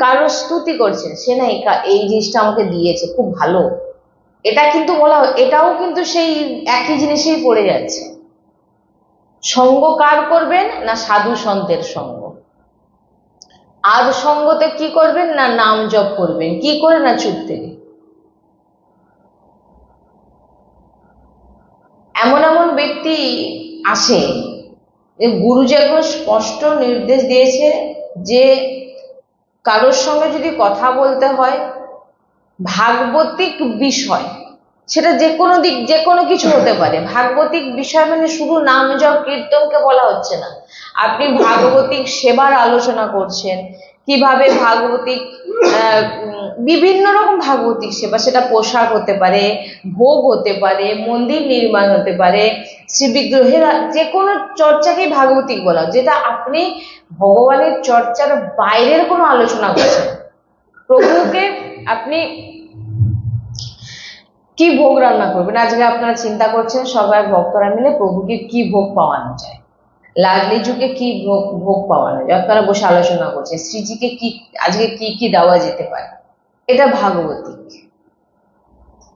কারো স্তুতি করছেন, সে না এই জিনিসটা আমাকে দিয়েছে, খুব ভালো, এটা কিন্তু বলা, এটাও কিন্তু সেই একই জিনিসেই পড়ে যাচ্ছে। সঙ্গ কার করবেন? না সাধু সন্তের সঙ্গ। আর সঙ্গতে কি করবেন? না নাম জপ করবেন। কি করে? না চুপ থেকে। এমন এমন ব্যক্তি আসে যে গুরুজি একদম স্পষ্ট নির্দেশ দিয়েছে যে কারোর সঙ্গে যদি কথা বলতে হয় ভাগবতিক বিষয়, সেটা যে কোনো দিক, যে কোনো কিছু হতে পারে। ভাগবতিক বিষয় মানে শুধু নাম জপ কীর্তনকে বলা হচ্ছে না। আপনি ভাগবতিক সেবার আলোচনা করছেন, কিভাবে ভাগবতিক বিভিন্ন রকম ভাগবতিক সেবা, সেটা পোশাক হতে পারে, ভোগ হতে পারে, মন্দির নির্মাণ হতে পারে, শ্রী বিগ্রহের যে কোনো চর্চাকেই ভাগবতিক বলা, যেটা আপনি ভগবানের চর্চার বাইরের কোনো আলোচনা করছেন। প্রভুকে আপনি কি ভোগ রান্না করবেন, আজকে আপনারা চিন্তা করছেন সবাই ভক্তরা মিলে প্রভুকে কি ভোগ পাওয়ানো যায়, লাডলিজুকে কি ভোগ পাওয়ানো যায়, আপনারা বসে আলোচনা করছেন শ্রীজিকে কি আজকে কি কি দেওয়া যেতে পারে, এটা ভাগবতিক।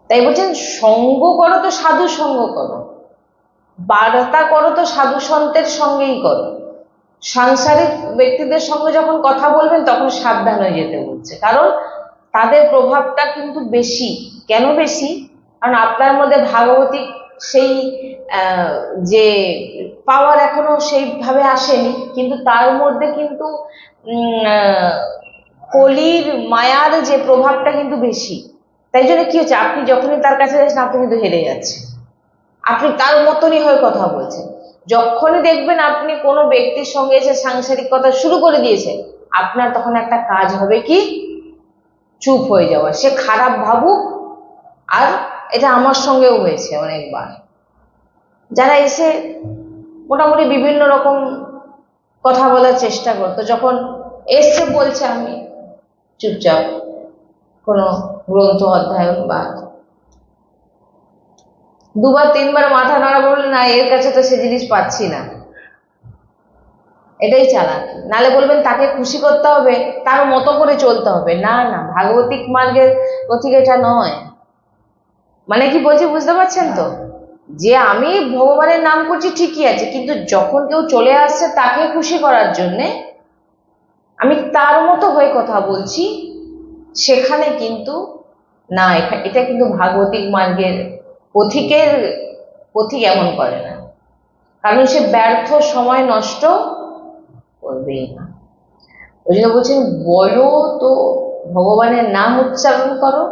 তাই বলছেন সঙ্গ করো তো সাধু সঙ্গ করো, বার্তা করো তো সাধু সন্তের সঙ্গেই করো। সাংসারিক ব্যক্তিদের সঙ্গে যখন কথা বলবেন তখন সাবধান হয়ে যেতে বলছে, কারণ তাদের প্রভাবটা কিন্তু বেশি। কেন বেশি? কারণ আপনার মধ্যে ভাগবতিক সেই যে পাওয়ার এখনো সেইভাবে আসেনি, কিন্তু তার মধ্যে কিন্তু কলির মায়ার যে প্রভাবটা কিন্তু বেশি। তাই জন্য কি হচ্ছে, আপনি যখনই তার কাছে যাচ্ছেন আপনি কিন্তু হেরে যাচ্ছেন, আপনি তার মতনই হয়ে কথা বলছেন। যখনই দেখবেন আপনি কোনো ব্যক্তির সঙ্গে এসে সাংসারিক কথা শুরু করে দিয়েছে, আপনার তখন একটা কাজ হবে কি, চুপ হয়ে যাওয়া। সে খারাপ ভাবুক, আর এটা আমার সঙ্গেও হয়েছে অনেকবার, যারা এসে মোটামুটি বিভিন্ন রকম কথা বলার চেষ্টা করতো, যখন এসে বলছে আমি চুপচাপ কোনো গ্রন্থ অধ্যয়ন বা দুবার তিনবার মাথা নাড়া, বললে না এর কাছে তো সে জিনিস পাচ্ছি না, এটাই চালাকি। নালে বলবেন তাকে খুশি করতে হবে, তার মতো করে চলতে হবে। না না, ভাগবতিক মার্গের পথিক এটা নয়। মানে কি বলছি বুঝতে পারছেন তো? যে আমি ভগবানের নাম করছি ঠিকই আছে, কিন্তু যখন কেউ চলে আসছে তাকে খুশি করার জন্যে আমি তার মতো হয়ে কথা বলছি, সেখানে কিন্তু না, এটা কিন্তু ভাগবতিক মার্গের পথিক এমন করে না, কারণ সে ব্যর্থ সময় নষ্ট করবেই না। ওই জন্য বলছেন বলো তো ভগবানের নাম উচ্চারণ করো,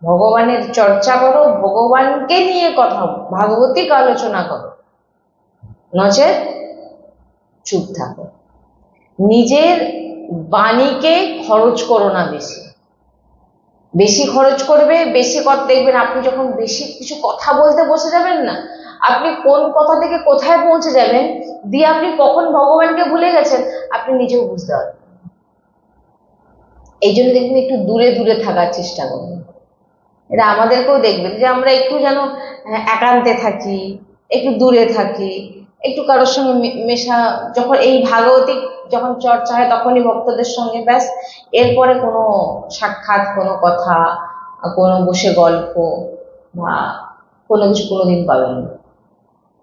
ভগবানের চর্চা করো, ভগবানকে নিয়ে কথা, ভাগবতিক আলোচনা করো, নচেত চুপ থাকো। নিজের বাণীকে খরচ করো না, বেশি বেশি খরচ করবে, বেশি কথা দেখবেন আপনি যখন বেশি কিছু কথা বলতে বসে যাবেন না, আপনি কোন কথা থেকে কোথায় পৌঁছে যাবেন, দিয়ে আপনি কখন ভগবানকে ভুলে গেছেন আপনি নিজেও বুঝতে পারবেন। এই জন্য দেখবেন একটু দূরে দূরে থাকার চেষ্টা করবেন। এটা আমাদেরকেও দেখবেন যে আমরা একটু যেন একান্তে থাকি, একটু দূরে থাকি, একটু কারোর সঙ্গে মেশা, যখন এই ভাগবতিক যখন চর্চা হয় তখনই ভক্তদের সঙ্গে, ব্যাস, এরপরে কোনো সাক্ষাৎ, কোনো কথা, কোনো বসে গল্প বা কোনো কিছু কোনোদিন পাবেন না।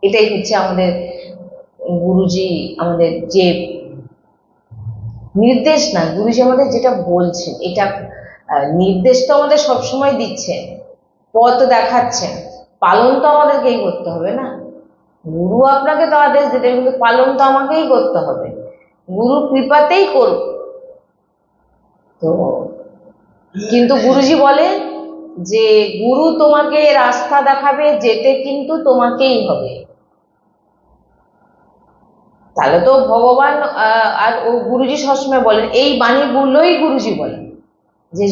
এটাই হচ্ছে আমাদের গুরুজি আমাদের যে নির্দেশ, না গুরুজি আমাদের যেটা বলছেন, এটা নির্দেশ তো আমাদের সবসময় দিচ্ছেন, পথ দেখাচ্ছেন, পালন তো আমাদেরকেই করতে হবে না। গুরু আপনাকে তো আদেশ দিতে, কিন্তু পালন তো আমাকেই করতে হবে, গুরু কৃপাতেই করব। তো কিন্তু গুরুজি বলে যে গুরু তোমাকে রাস্তা দেখাবে, যেতে কিন্তু তোমাকেই হবে। তাহলে তো ভগবান আর ও গুরুজি সবসময় বলেন, এই বাণীগুলোই গুরুজি বলেন যে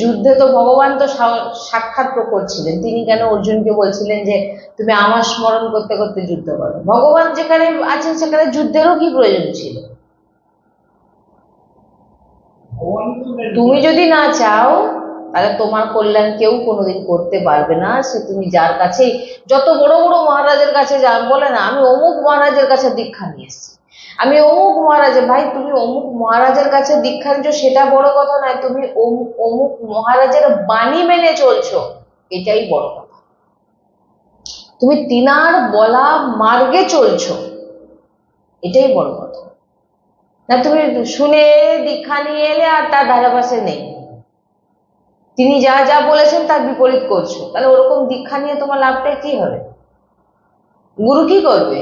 যুদ্ধে তো ভগবান তো সাক্ষাৎ প্রকট ছিলেন, তিনি কেন অর্জুনকে বলছিলেন যে তুমি আমার স্মরণ করতে করতে যুদ্ধ করো? ভগবান যেখানে আছেন সেখানে যুদ্ধেরও কি প্রয়োজন ছিল? তুমি যদি না চাও তাহলে তোমার কল্যাণ কেউ কোনোদিন করতে পারবে না। সে তুমি যার কাছে, যত বড় বড় মহারাজের কাছে যান, বলে না আমি অমুক মহারাজের কাছে দীক্ষা নিয়ে এসেছি, আমি অমুক মহারাজের, ভাই তুমি অমুক মহারাজের কাছে দীক্ষা নিচ্ছ সেটা বড় কথা নয়, তুমি অমুক মহারাজের বাণী মেনে চলছো এটাই বড় কথা। তুমি তিনার বলা মার্গে চলছো এটাই বড় কথা। না তুমি শুনে দীক্ষা নিয়ে এলে আর তার ধারে পাশে নেই, তিনি যা যা বলেছেন তার বিপরীত করছো, তাহলে ওরকম দীক্ষা নিয়ে তোমার লাভটা কি হবে? গুরু কি করবে?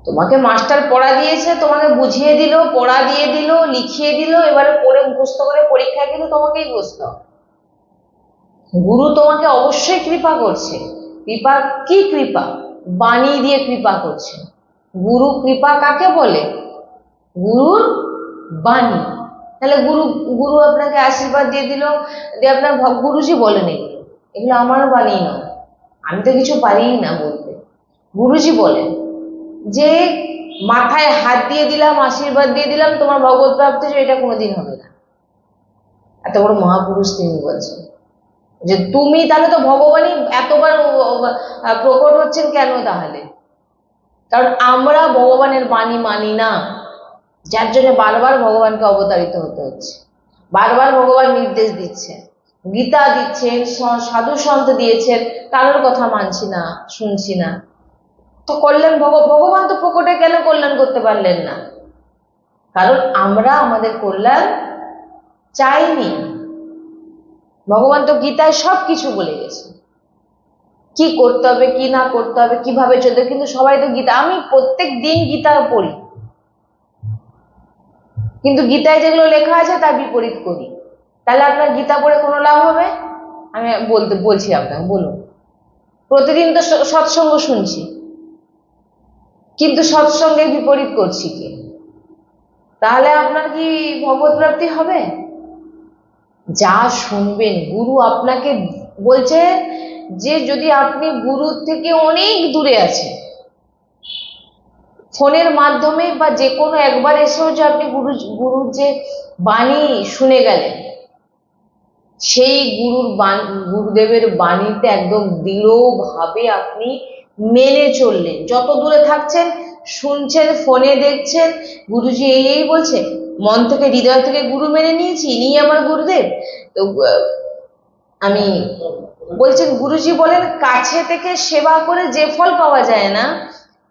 তোমাকে মাস্টার পড়া দিয়েছে, তোমাকে বুঝিয়ে দিল, পড়া দিয়ে দিল, লিখিয়ে দিল, এবারে পড়ে মুখস্থ করে পরীক্ষায় কিন্তু তোমাকেই বসতে হবে। গুরু তোমাকে অবশ্যই কৃপা করছে। কৃপা কি কৃপা? বাণী দিয়ে কৃপা করছে। গুরু কৃপা কাকে বলে? গুরুর বাণী। তাহলে গুরু আপনাকে আশীর্বাদ দিয়ে দিল, দিয়ে আপনার গুরুজি বলেন এগুলো আমার বাণী নয়, আমি তো কিছু পারিই না বলতে। গুরুজি বলেন যে মাথায় হাত দিয়ে দিলাম, আশীর্বাদ দিয়ে দিলাম, তোমার ভগবত প্রাপ্তি এটা কোনোদিন হবে না। এত বড় মহাপুরুষ তিনি বলছেন যে তুমি তাহলে তো ভগবানই এতবার প্রকট হচ্ছেন কেন তাহলে? কারণ আমরা ভগবানের বাণী মানি না, যার জন্য বারবার ভগবানকে অবতারিত হতে হচ্ছে। বারবার ভগবান নির্দেশ দিচ্ছেন, গীতা দিচ্ছেন, সাধু সন্ত দিয়েছেন, কারোর কথা মানছি না, শুনছি না। তো কল্যাণ ভগবান তো প্রকটে কেন কল্যাণ করতে পারলেন না? কারণ আমরা আমাদের কল্যাণ চাইনি। ভগবান তো গীতায় সব কিছু বলে গেছে, কি করতে হবে কি না করতে হবে, কিভাবে চলতে। কিন্তু সবাই তো গীতা, আমি প্রত্যেক দিন গীতা পড়ি, কিন্তু গীতায় যেগুলো লেখা আছে তার বিপরীত করি। তাহলে আপনার গীতা পড়ে কোনো লাভ হবে? আমি বলছি আপনাকে, বলুন। প্রতিদিন তো সৎসঙ্গ শুনছি, কিন্তু সৎসঙ্গের বিপরীত করছি কি? তাহলে আপনার কি ভগবত প্রাপ্তি হবে? যা শুনবেন, গুরু আপনাকে বলছে যে যদি আপনি গুরুর থেকে অনেক দূরে আছেন, ফোনের মাধ্যমে বা যে কোনো একবার এসেও যে আপনি গুরুর যে বাণী শুনে গেলেন, সেই গুরুদেবের বাণীতে একদম দৃঢ়ভাবে আপনি মেনে চললেন। যত দূরে থাকছেন, শুনছেন, ফোনে দেখছেন, গুরুজি এই বলছে, মন থেকে হৃদয় থেকে গুরু মেনে নিয়েছি, ইনি আমার গুরুদেব। তো আমি বলছেন, গুরুজি বলেন কাছে থেকে সেবা করে যে ফল পাওয়া যায় না,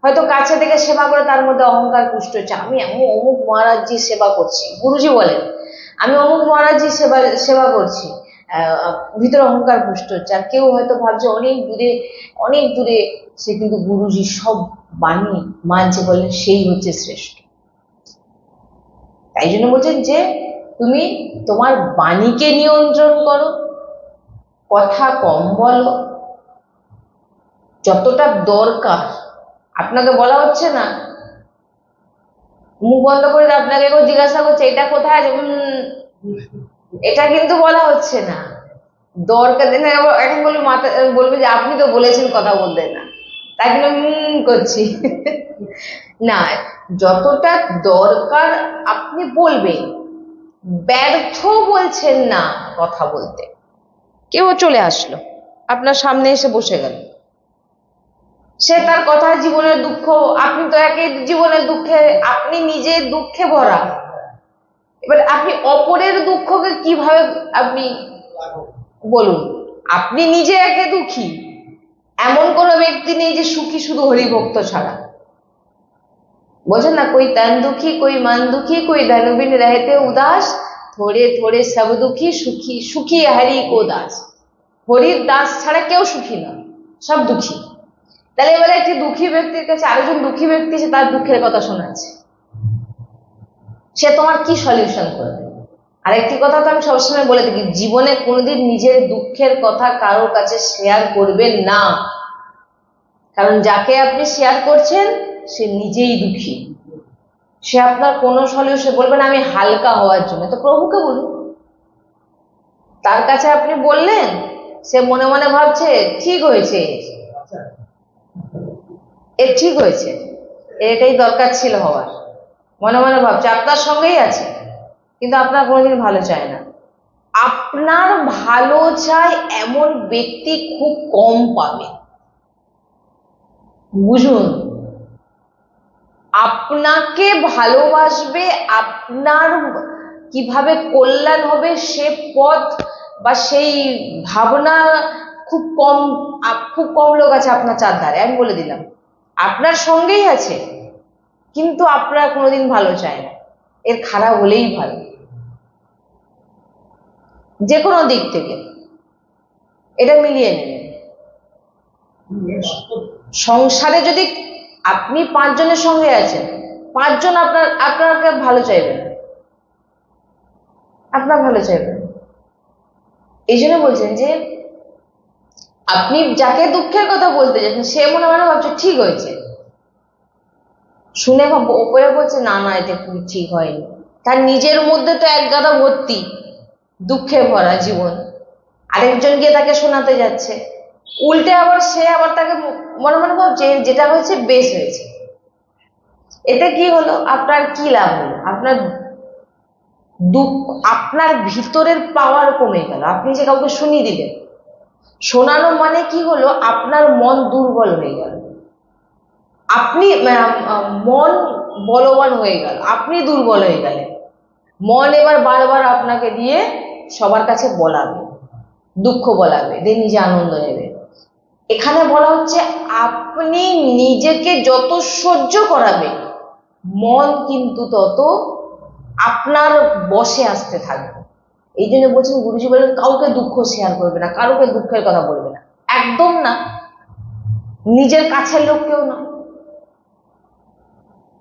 হয়তো কাছে থেকে সেবা করে তার মধ্যে অহংকার পুষ্ট হচ্ছে, আমি অমুক মহারাজজির সেবা করছি। গুরুজি বলেন আমি অমুক মহারাজজির সেবা করছি, ভিতরে অহংকার পুষ্ট হচ্ছে। আর কেউ হয়তো ভাবছে অনেক দূরে সে কিন্তু গুরুজির সব বাণী মানছে, বলেন সেই হচ্ছে শ্রেষ্ঠ। তাই জন্য বলছেন যে তুমি তোমার বাণীকে নিয়ন্ত্রণ করো, কথা কম বলো, যতটা দরকার। আপনাকে বলা হচ্ছে না, মুখ বন্ধ করে আপনাকে কেউ জিজ্ঞাসা করছে এটা কোথায় আছে, এটা কিন্তু বলা হচ্ছে না। দরকার দিনে এখন বলবে যে আপনি তো বলেছেন কথা বলতে না, তাই জন্য করছি না। যতটা দরকার আপনি বলবেন, ব্যর্থ বলছেন না কথা বলতে। কেউ চলে আসলো, আপনার সামনে এসে বসে গেল, সে তার কথা জীবনের দুঃখ, আপনি তো একই জীবনের দুঃখে, আপনি নিজে দুঃখে ভরা, এবার আপনি অপরের দুঃখকে কিভাবে আপনি বলুন? আপনি নিজে একে দুঃখী, এমন কোনো ব্যক্তি নেই যে সুখী শুধু হরিভক্ত ছাড়া। বোঝেন না, কই তন দুঃখী, কই মন দুঃখী, কই ধনবিন রহতে উদাস, থোড়ে থোড়ে সব দুঃখী, সুখী সুখী হরি কো দাস। হরির দাস ছাড়া কেউ সুখী নয়, সব দুঃখী। তাহলে এবারে একটি দুঃখী ব্যক্তির কাছে আরেকজন দুঃখী ব্যক্তি এসে তার দুঃখের কথা শোনাচ্ছে, সে তোমার কি সলিউশন করবে? আর একটি কথা তো আমি সবসময় বলে থাকি, জীবনে কোনোদিন নিজের দুঃখের কথা কারোর কাছে শেয়ার করবেন না, কারণ যাকে আপনি শেয়ার করছেন সে নিজেই দুঃখী। সে আপনার কোনো সলিউশন বলবে না আমি হালকা হওয়ার জন্য, তো প্রভুকে বলুন। তার কাছে আপনি বললেন, সে মনে মনে ভাবছে ঠিক হয়েছে, ঠিক হয়েছে, এটাই দরকার ছিল হওয়ার, মনে মনে ভাবছে আপনার সঙ্গেই আছে, কিন্তু আপনার কোনোদিন ভালো চায় না। আপনার ভালো চায় এমন ব্যক্তি খুব কম পাবে, বুঝুন। আপনাকে ভালোবাসবে, আপনার কিভাবে কল্যাণ হবে সে পথ বা সেই ভাবনা খুব কম লোক আছে আপনার চারধারে, আমি বলে দিলাম। আপনার সঙ্গেই আছে, কিন্তু আপনার কোনোদিন ভালো চায় না, এর খারাপ হলেই ভালো, যে কোনো দিক থেকে। এটা মিলিয়ে নেবেন। সংসারে যদি আপনি 5 জনের সঙ্গে আছেন, 5 জন আপনাকে ভালো চাইবেন, আপনার ভালো চাইবেন। এই জন্য বলছেন যে আপনি যাকে দুঃখের কথা বলতে যাচ্ছেন সে মনে মনে ভাবছে ঠিক হয়েছে, শুনে ওপরে বলছে না না এটা ঠিক হয়নি। তার নিজের মধ্যে তো এক গাদা ভর্তি দুঃখে ভরা জীবন, আরেকজন গিয়ে তাকে শোনাতে যাচ্ছে, উল্টে আবার সে আবার তাকে মনে মনে ভাবছে যেটা হয়েছে বেশ হয়েছে। এতে কি হলো? আপনার কি লাভ হলো? আপনার দুঃখ, আপনার ভিতরের পাওয়ার কমে গেল। আপনি যে কাউকে শুনিয়ে দিলেন, শোনানো মানে কি হলো? আপনার মন দুর্বল হয়ে গেল, আপনি মন বলবান হয়ে গেল, আপনি দুর্বল হয়ে গেলেন। মন এবার বারবার আপনাকে দিয়ে সবার কাছে বলাবে, দুঃখ বলাবে, দিয়ে নিজে আনন্দ নেবে। এখানে বলা হচ্ছে আপনি নিজেকে যত সহ্য করাবে, মন কিন্তু তত আপনার বশে আসতে থাকবে। এই জন্য বলছেন, গুরুজি বলেন কাউকে দুঃখ শেয়ার করবে না, কারোকে দুঃখের কথা বলবে না, একদম না, নিজের কাছের লোককেও না।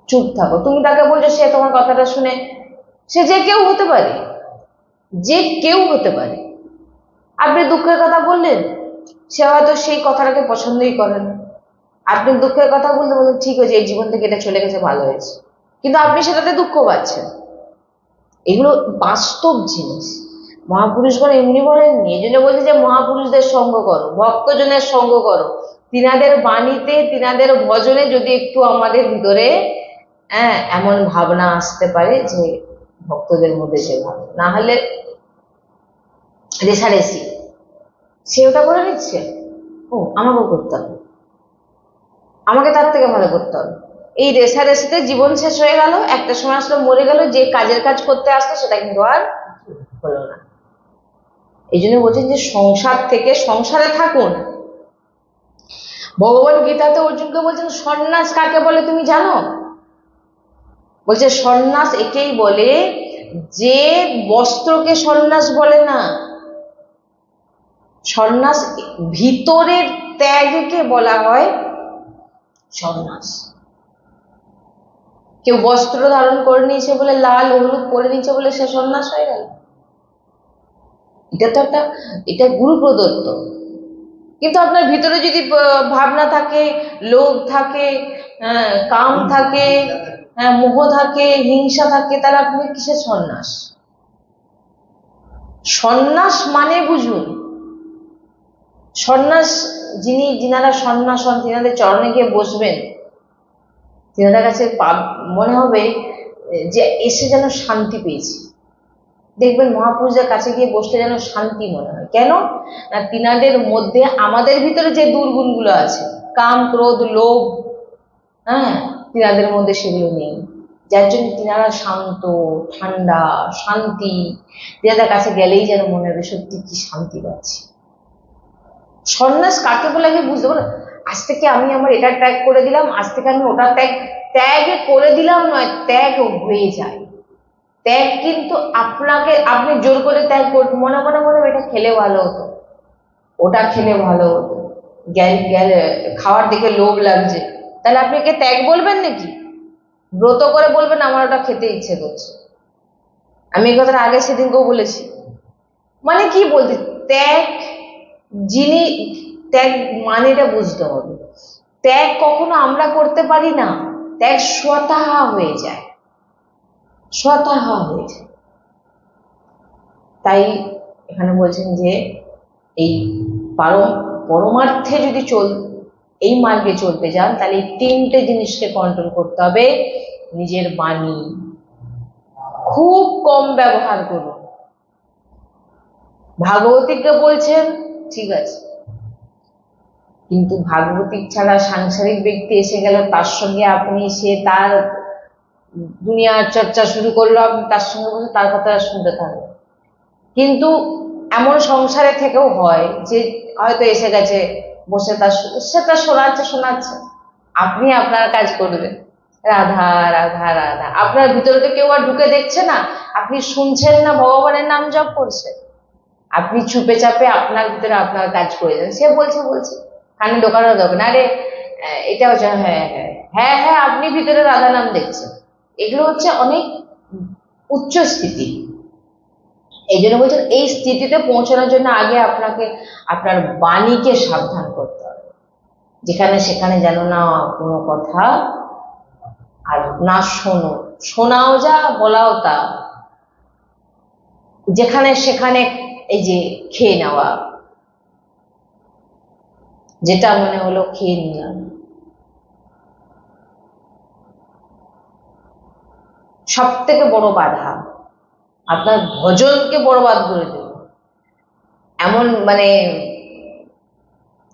চুপ থাকো। তুমি তাকে বলছো, সে তোমার কথাটা শুনে, সে যে কেউ হতে পারে, যে কেউ হতে পারে। আপনি দুঃখের কথা বললেন, সে হয়তো সেই কথাটাকে পছন্দই করে না। আপনি দুঃখের কথা বলতে বললেন ঠিক হয়েছে, এই জীবন থেকে এটা চলে গেছে, ভালো হয়েছে, কিন্তু আপনি সেটাতে দুঃখ পাচ্ছেন। এগুলো বাস্তব জিনিস। মহাপুরুষগণ এমনি বলেননি, এই জন্য বলছে যে মহাপুরুষদের সঙ্গ করো, ভক্তজনের সঙ্গ করো। তিনাদের বাণীতে, তিনাদের ভজনে যদি একটু আমাদের ভিতরে এমন ভাবনা আসতে পারে যে ভক্তদের মধ্যে সে ভাবনা, না হলে রেশারেশি, সে ওটা করে নিচ্ছে, ও আমাকেও করতে হবে, আমাকে তার থেকে ভালো করতে হবে। এই রেশারেশিতে জীবন শেষ হয়ে গেল, একটা সময় আসলো মরে গেল, যে কাজের কাজ করতে আসতো সেটা কিন্তু আর হলো না। এই জন্য বলছেন যে সংসার থেকে সংসারে থাকুন। ভগবান গীতাতে অর্জুনকে বলছেন সন্ন্যাস কাকে বলে তুমি জানো? বলছে সন্ন্যাস একেই বলে যে বস্ত্রকে সন্ন্যাস বলে না, সন্ন্যাস ভিতরের ত্যাগকে বলা হয় সন্ন্যাস। কেউ বস্ত্র ধারণ করে নিয়েছে বলে, লাল হলুদ করে নিয়েছে বলে সে সন্ন্যাস হয়ে গেল? এটা তো একটা, এটা গুরু প্রদত্ত। কিন্তু আপনার ভিতরে যদি ভাবনা থাকে, লোভ থাকে, কাম থাকে, মোহ থাকে, হিংসা থাকে, তাহলে আপনি কিসের সন্ন্যাস? সন্ন্যাস মানে বুঝুন, সন্ন্যাস যিনারা সন্ন্যাস হন, তিনাদের চরণে গিয়ে বসবেন, তিনাদের কাছে মনে হবে যে এসে যেন শান্তি পেয়েছি। দেখবেন মহাপুরুষদের কাছে গিয়ে বসতে যেন শান্তি মনে হয়। কেন না? তিনাদের মধ্যে আমাদের ভিতরে যে দুর্গুণগুলো আছে, কাম ক্রোধ লোভ, তিনাদের মধ্যে সেগুলো নেই, যার জন্য তিনারা শান্ত, ঠান্ডা, শান্তি। তিনাদের কাছে গেলেই যেন মনে হবে সত্যি কি শান্তি পাচ্ছি। সন্ন্যাস কাকে বলে আমি বুঝতে পারো, আজ থেকে আমি আমার এটা ত্যাগ করে দিলাম, আজ থেকে আমি ওটা ত্যাগ করে দিলাম নয়, ত্যাগ হয়ে যায়। ত্যাগ কিন্তু আপনি জোর করে ত্যাগ করবেন, মনে মনে মনে এটা খেলে ভালো হতো, ওটা খেলে ভালো হতো, খাওয়ার দিকে লোভ লাগছে, তাহলে আপনি কে ত্যাগ বলবেন নাকি? ব্রত করে বলবেন আমার ওটা খেতে ইচ্ছে করছে। আমি এই কথাটা আগে সেদিনকেও বলেছি। মানে কি বলতে, ত্যাগ ত্যাগ মানেটা বুঝতে হবে। ত্যাগ কখনো আমরা করতে পারি না, ত্যাগ স্বতঃ হয়ে যায়, স্বতঃ হয়ে যায়। তাই এখানে বলছেন যে এই পরমার্থে যদি এই মার্গে চলতে যান, তাহলে এই 3টে জিনিসকে কন্ট্রোল করতে হবে। নিজের বাণী খুব কম ব্যবহার করুন। ভাগবতীকে বলছেন ঠিক আছে, কিন্তু ভাগবতিক ছাড়া সাংসারিক ব্যক্তি এসে গেল, তার সঙ্গে আপনি সে তার দুনিয়ার চর্চা শুরু করলো, আপনি তার সঙ্গে বসে তার কথা শুনতে থাকবেন। কিন্তু এমন সংসারে থেকেও হয় যে হয়তো এসে গেছে, বসে সেটা শোনাচ্ছে, আপনি আপনার কাজ করবেন, রাধা রাধা রাধা, আপনার ভিতরে তো কেউ আর ঢুকে দেখছে না, আপনি শুনছেন না, ভগবানের নাম জপ করছেন, আপনি চুপে চাপে আপনার ভিতরে আপনার কাজ করে যান। সে বলছে কানে ঢোকানো দরকার না, আরে এটা হচ্ছে, হ্যাঁ হ্যাঁ হ্যাঁ হ্যাঁ, আপনি ভিতরে রাধা নাম দেখছেন। এগুলো হচ্ছে অনেক উচ্চ স্থিতি। এই জন্য বলছেন এই স্থিতিতে পৌঁছানোর জন্য আগে আপনাকে আপনার বাণীকে সাবধান করতে হবে, যেখানে সেখানে যেন না কোনো কথা আর না শোনাও যা বলাও তা, যেখানে সেখানে এই যে খেয়ে নেওয়া, যেটা মনে হলো খেয়ে নিলাম। সব থেকে বড় বাধা আপনার ভজনকে বরবাদ করে দেবে, এমন মানে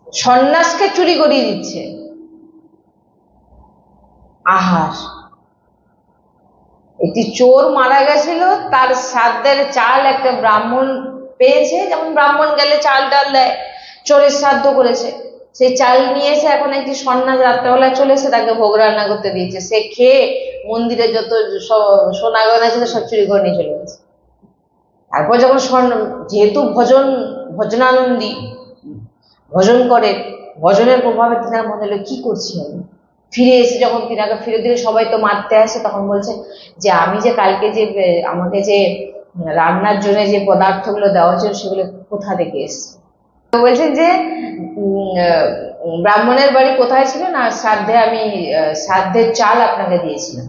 সন্ন্যাসকে চুরি করিয়ে দিচ্ছে আহার। একটি চোর মারা গেছিল, তার শ্রাদ্ধের চাল একটা ব্রাহ্মণ পেয়েছে, যেমন ব্রাহ্মণ গেলে চাল ডাল দেয়, চোরের শ্রাদ্ধ করেছে, সেই চাল নিয়ে এসে এখন একটি সন্ন্যাস রাত্রেবেলা চলে এসে তাকে ভোগ রান্না করতে দিয়েছে, সে খেয়ে মন্দিরে যত সোনা গয়না ছিল সব চুরি করে নিয়ে চলে গেছে। তারপর যখন যেহেতু ভজনানন্দী ভজন করে, ভজনের প্রভাবে তিনার মনে হলো কি করছি আমি, ফিরে এসে যখন তিনাকে ফিরে দিলে সবাই তো মারতে আসে, তখন বলছে যে আমি যে কালকে যে আমাকে যে রান্নার জন্য যে পদার্থগুলো দেওয়া হয়েছিল সেগুলো কোথা থেকে এসছে। বলছেন যে ব্রাহ্মণের বাড়ি কোথায় ছিল না, শ্রাদ্ধে আমি শ্রাদ্ধের চাল আপনাকে দিয়েছিলাম,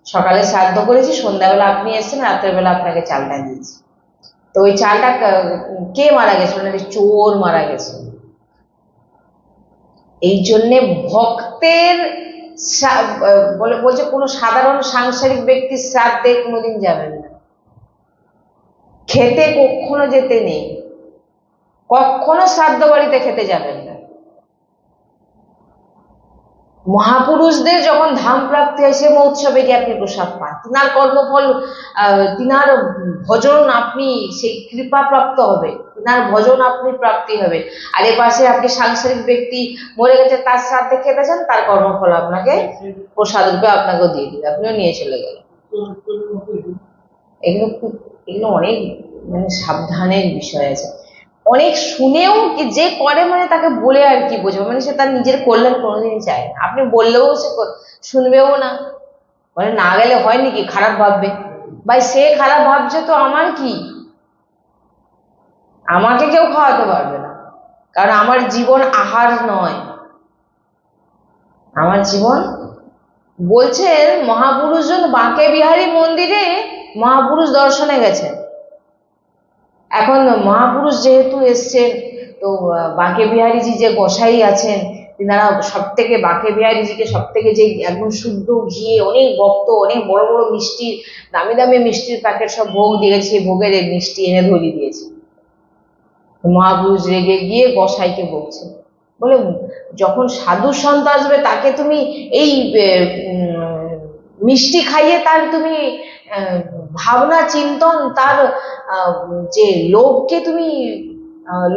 সকালে শ্রাদ্ধ করেছি, সন্ধ্যাবেলা আপনি এসেছেন, রাত্রেবেলা আপনাকে চালটা দিয়েছি। তো ওই চালটা কে মারা গেছিল না, চোর মারা গেছে। এই জন্যে ভক্তের বলছে কোনো সাধারণ সাংসারিক ব্যক্তির শ্রাদ্ধে কোনোদিন যাবেন না, খেতে কখনো যেতে নেই, কখনো শ্রাদ্ধ বাড়িতে খেতে যাবেন না। মহাপুরুষদের যখন ধাম প্রাপ্তি হয় সে মহোৎসবে গিয়ে আপনি প্রসাদ পান, তিনার কর্মফল, তিনার ভজন আপনি সেই কৃপা প্রাপ্ত হবে, তিনার ভজন আপনি প্রাপ্তি হবে। আর এ পাশে আপনি সাংসারিক ব্যক্তি মরে গেছে, তার শ্রাদ্ধে খেতে চান, তার কর্মফল আপনাকে প্রসাদ রূপে আপনাকেও দিয়ে দিবে, আপনিও নিয়ে চলে গেলেন। এগুলো অনেক মানে সাবধানের বিষয় আছে। অনেক শুনেও যে করে মানে তাকে বলে আর কি বোঝাবো, মানে সে তার নিজের কল্যাণ কোনোদিনই চায় না, আপনি বললেও সে শুনবেও না, মানে না গেলে হয় নাকি, খারাপ ভাববে, ভাই সে খারাপ ভাবছে তো আমার কি, আমাকে কেউ খাওয়াতে পারবে না, কারণ আমার জীবন আহার নয়, আমার জীবন। বলছেন মহাপুরুষজন বাঁকে বিহারী মন্দিরে মহাপুরুষ দর্শনে গেছেন, এখন মহাপুরুষ যেহেতু এসছেন, তো বাঁকে বিহারীজি যে গোসাই আছেন, তিনারা সব থেকে বাঁকে বিহারীজিকে সব থেকে যে একদম শুদ্ধ ঘি, অনেক ভক্ত, অনেক বড় বড় মিষ্টি, দামি দামি মিষ্টির প্যাকেট সব ভোগ দিয়েছে, ভোগের মিষ্টি এনে ধরিয়ে দিয়েছে। মহাপুরুষ রেগে গিয়ে গোসাইকে বলছে, বলে যখন সাধু সন্ত আসবে তাকে তুমি এই মিষ্টি খাইয়ে তার তুমি ভাবনা চিন্তন, তার যে লোভকে তুমি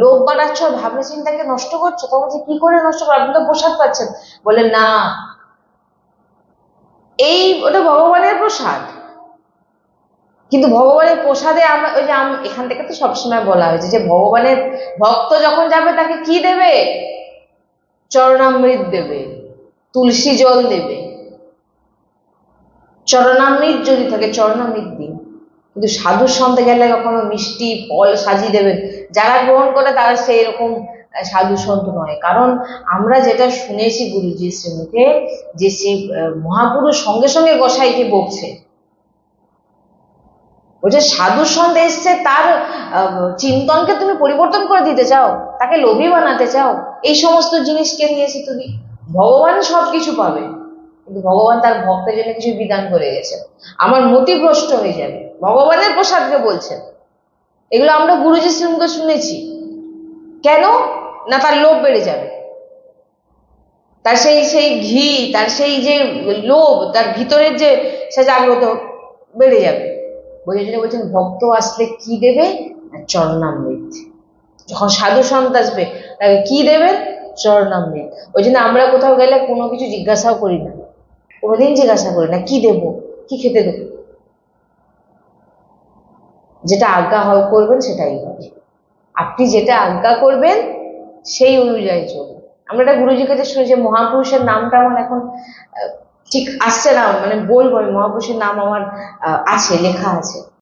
লোভ বাড়াচ্ছ, ভাবনা চিন্তাকে নষ্ট করছো। তখন যে কি করে নষ্ট করো, আপনি তো প্রসাদ পাচ্ছেন। বলে না, ওটা ভগবানের প্রসাদ, কিন্তু ভগবানের প্রসাদে আমরা ওই যে এখান থেকে তো সবসময় বলা হয়েছে যে ভগবানের ভক্ত যখন যাবে তাকে কি দেবে, চরণামৃত দেবে, তুলসী জল দেবে, চরণামৃত যদি থাকে চরণামৃত দিন। কিন্তু সাধুর সঙ্গে গেলে কখনো মিষ্টি ফল সাজিয়ে দেবেন, যারা গ্রহণ করে তারা সেই রকম সাধু সন্ত নয়। কারণ আমরা যেটা শুনেছি গুরুজির শ্রীমুখে, যে সেই মহাপুরুষ সঙ্গে সঙ্গে গোসাইকে বকছে, বলছে সাধু সন্ত এসছে, তার চিন্তনকে তুমি পরিবর্তন করে দিতে চাও, তাকে লোভী বানাতে চাও, এই সমস্ত জিনিসকে নিয়েছি তুমি। ভগবান সবকিছু পাবে, কিন্তু ভগবান তার ভক্তের জন্য কিছু বিধান করে গেছে, আমার মতিভ্রষ্ট হয়ে যাবে। ভগবানের প্রসাদকে বলছেন, এগুলো আমরা গুরুজির শ্রীমুখে শুনেছি। কেন না, তার লোভ বেড়ে যাবে, তার সেই সেই ঘি, তার সেই যে লোভ, তার ভিতরের যে সে জাগ্রত বেড়ে যাবে। বোঝার জন্য বলছেন ভক্ত আসলে কি দেবে? চরণামৃত। যখন সাধু সন্ত আসবে তাকে কি দেবেন? চরণামৃত। ওই জন্য আমরা কোথাও গেলে কোনো কিছু জিজ্ঞাসাও করি না, কোনোদিন জিজ্ঞাসা করি না কি দেবো, কি খেতে দেবো। যেটা আজ্ঞা করবেন সেটাই হবে। আপনি যেটা আজ্ঞা করবেন সেই অনুযায়ী চলবেন। আমরা একটা গুরুজির কাছে শুনেছি, মহাপুরুষের নামটা আমার এখন ঠিক আসছে না, মানে বলবো, মহাপুরুষের নাম আমার আছে, লেখা আছে।